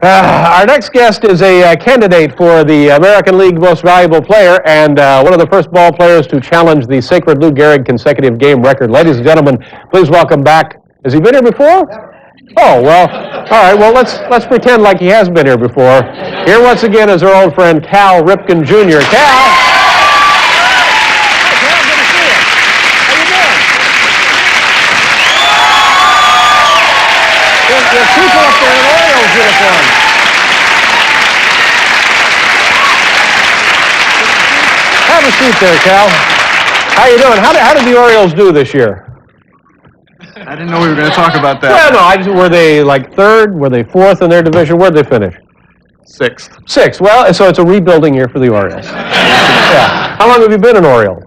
Our next guest is a candidate for the American League Most Valuable Player and one of the first ball players to challenge the sacred Lou Gehrig consecutive game record. Ladies and gentlemen, please welcome back. Has he been here before? Oh, well, all right. Well, let's pretend like he has been here before. Here once again is our old friend Cal Ripken Jr. Cal. There's people up there in Orioles uniform. Have a seat there, Cal. How you doing? How did the Orioles do this year? I didn't know we were going to talk about that. Well, no. Were they like third? Were they fourth in their division? Where'd they finish? Sixth. Sixth. Well, so it's a rebuilding year for the Orioles. Yeah. How long have you been an Oriole?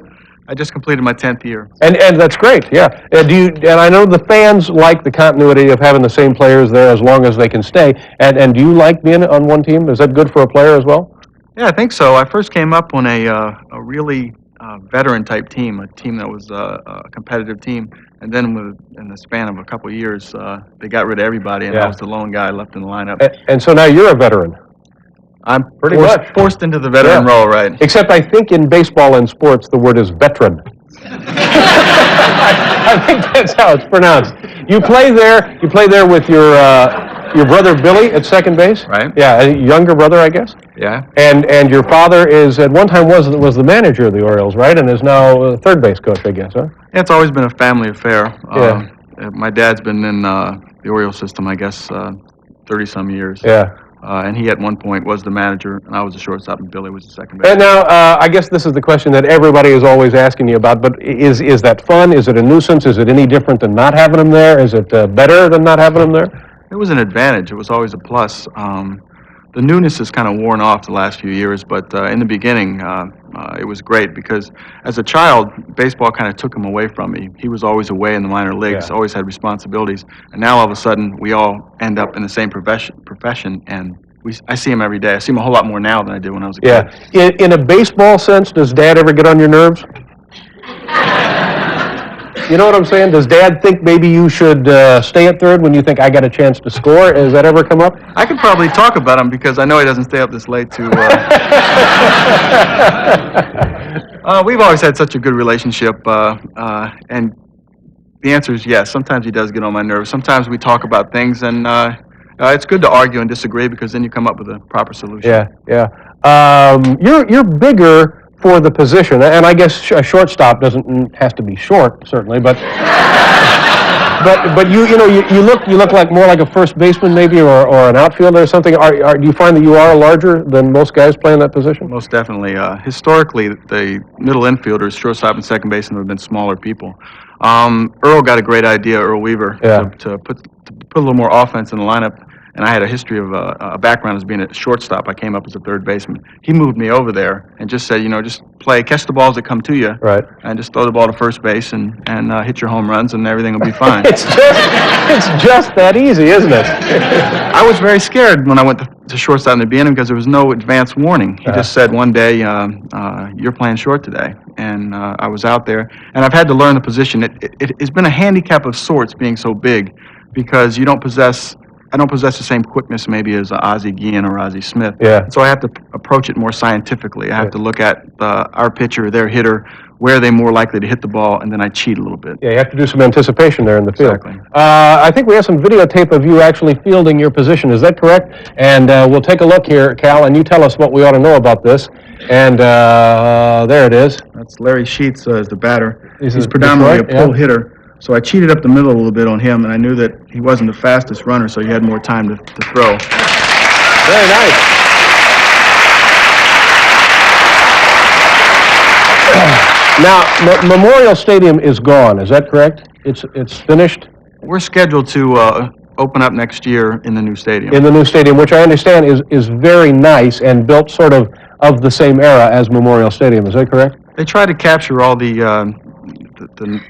I just completed my 10th year. And that's great, yeah. And I know the fans like the continuity of having the same players there as long as they can stay. And do you like being on one team? Is that good for a player as well? Yeah, I think so. I first came up on a really veteran-type team, a team that was a competitive team. And then in the span of a couple of years, they got rid of everybody, and I was the lone guy left in the lineup. And so now you're a veteran. I'm pretty much forced into the veteran role, right? Except I think in baseball and sports the word is veteran. I think that's how it's pronounced. You play there. You play there with your brother Billy at second base, right? Yeah, a younger brother, I guess. Yeah. And your father is at one time was the manager of the Orioles, right? And is now third base coach, I guess, huh? Yeah, it's always been a family affair. Yeah. My dad's been in the Orioles system, I guess, 30-some years. Yeah. And he at one point was the manager, and I was the shortstop, and Billy was the second base. And now, I guess this is the question that everybody is always asking you about, but is that fun? Is it a nuisance? Is it any different than not having them there? Is it better than not having them there? It was an advantage. It was always a plus. The newness has kind of worn off the last few years, but in the beginning, it was great because as a child, baseball kind of took him away from me. He was always away in the minor leagues, always had responsibilities, and now all of a sudden, we all end up in the same profession, and I see him every day. I see him a whole lot more now than I did when I was a kid. Yeah. In a baseball sense, does Dad ever get on your nerves? You know what I'm saying? Does Dad think maybe you should stay at third when you think I got a chance to score? Has that ever come up? I could probably talk about him because I know he doesn't stay up this late to... we've always had such a good relationship, and the answer is yes. Sometimes he does get on my nerves. Sometimes we talk about things, and it's good to argue and disagree because then you come up with a proper solution. Yeah. You're bigger for the position, and I guess a shortstop has to be short, certainly, but but you look like more like a first baseman maybe, or an outfielder or something. Do you find that you are larger than most guys playing that position? Most definitely. Historically, the middle infielders, shortstop and second baseman, have been smaller people. Earl got a great idea, Earl Weaver, to put a little more offense in the lineup. And I had a history of a background as being a shortstop. I came up as a third baseman. He moved me over there and just said, just catch the balls that come to you, right? And just throw the ball to first base and hit your home runs, and everything will be fine. It's just that easy, isn't it? I was very scared when I went to shortstop in the beginning because there was no advance warning. He just said one day, you're playing short today. And I was out there, and I've had to learn the position. It's been a handicap of sorts being so big because I don't possess the same quickness maybe as Ozzie Guillen or Ozzie Smith. Yeah. So I have to approach it more scientifically. I have to look at our pitcher, their hitter, where are they more likely to hit the ball, and then I cheat a little bit. Yeah, you have to do some anticipation there in the field. Exactly. I think we have some videotape of you actually fielding your position. Is that correct? And we'll take a look here, Cal, and you tell us what we ought to know about this. And there it is. That's Larry Sheets as the batter. He's predominantly a pull hitter. So I cheated up the middle a little bit on him, and I knew that he wasn't the fastest runner, so he had more time to throw. Very nice. Now, Memorial Stadium is gone. Is that correct? It's finished? We're scheduled to open up next year in the new stadium. In the new stadium, which I understand is very nice and built sort of the same era as Memorial Stadium. Is that correct? They try to capture all the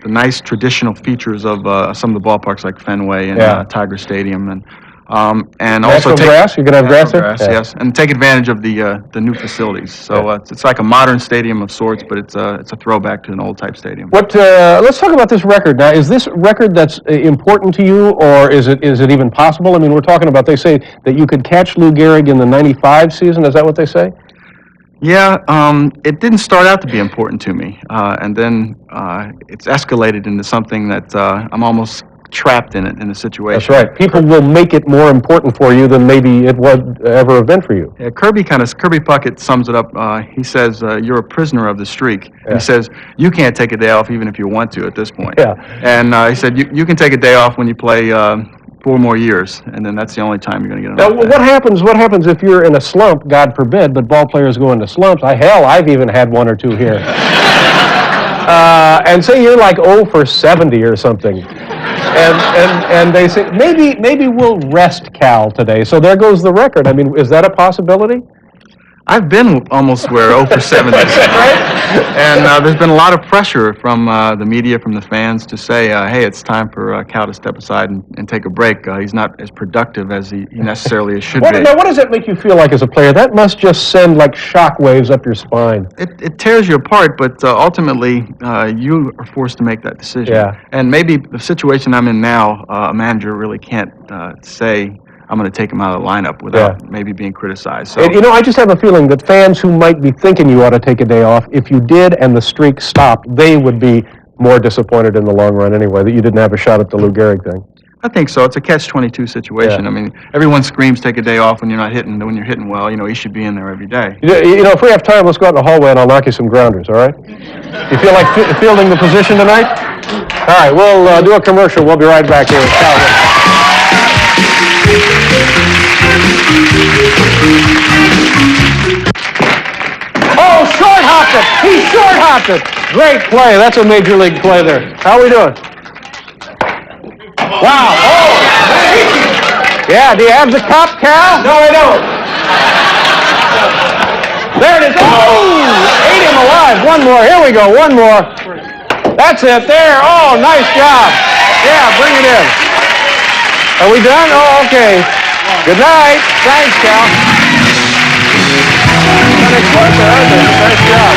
nice traditional features of some of the ballparks like Fenway and Tiger Stadium, and and Natural also grass? You're going to have grass there? Yeah. yes, and take advantage of the new facilities. So it's like a modern stadium of sorts, but it's a throwback to an old type stadium. Let's talk about this record now. Is this record that's important to you, or is it even possible? I mean, we're talking about, they say that you could catch Lou Gehrig in the '95 season. Is that what they say? Yeah, it didn't start out to be important to me, and then it's escalated into something that I'm almost trapped in it, in the situation. That's right. People will make it more important for you than maybe it would ever have been for you. Yeah, Kirby Puckett sums it up. He says, "You're a prisoner of the streak." And he says, "You can't take a day off even if you want to at this point." Yeah. And he said, "You can take a day off when you play 4 more years, and then that's the only time you're going to get an off day." What happens if you're in a slump? God forbid, but ball players go into slumps. I've even had one or two here. And say you're like 0 for 70 or something. And they say, maybe we'll rest Cal today. So there goes the record. I mean, is that a possibility? I've been almost where 0 for 70. Right? And there's been a lot of pressure from the media, from the fans, to say, hey, it's time for Cal to step aside and take a break. He's not as productive as he necessarily should be. Now, what does that make you feel like as a player? That must just send like shock waves up your spine. It tears you apart, but ultimately you are forced to make that decision. Yeah. And maybe the situation I'm in now, a manager really can't say, I'm going to take him out of the lineup without maybe being criticized. So, and, I just have a feeling that fans who might be thinking you ought to take a day off, if you did and the streak stopped, they would be more disappointed in the long run anyway, that you didn't have a shot at the Lou Gehrig thing. I think so. It's a catch-22 situation. Yeah. I mean, everyone screams take a day off when you're not hitting. When you're hitting well, he should be in there every day. If we have time, let's go out in the hallway and I'll knock you some grounders, all right? You feel like fielding the position tonight? All right, we'll do a commercial. We'll be right back here with Cal Ripken. Oh, short hopped it! He short hopped it! Great play. That's a major league play there. How are we doing? Wow. Oh! Yeah, do you have the cup, Cal? No, I don't. There it is. Oh! Ate him alive. One more. Here we go. One more. That's it. There. Oh, nice job. Yeah, bring it in. Are we done? Oh, okay. Good night. Thanks, Cal. Nice job.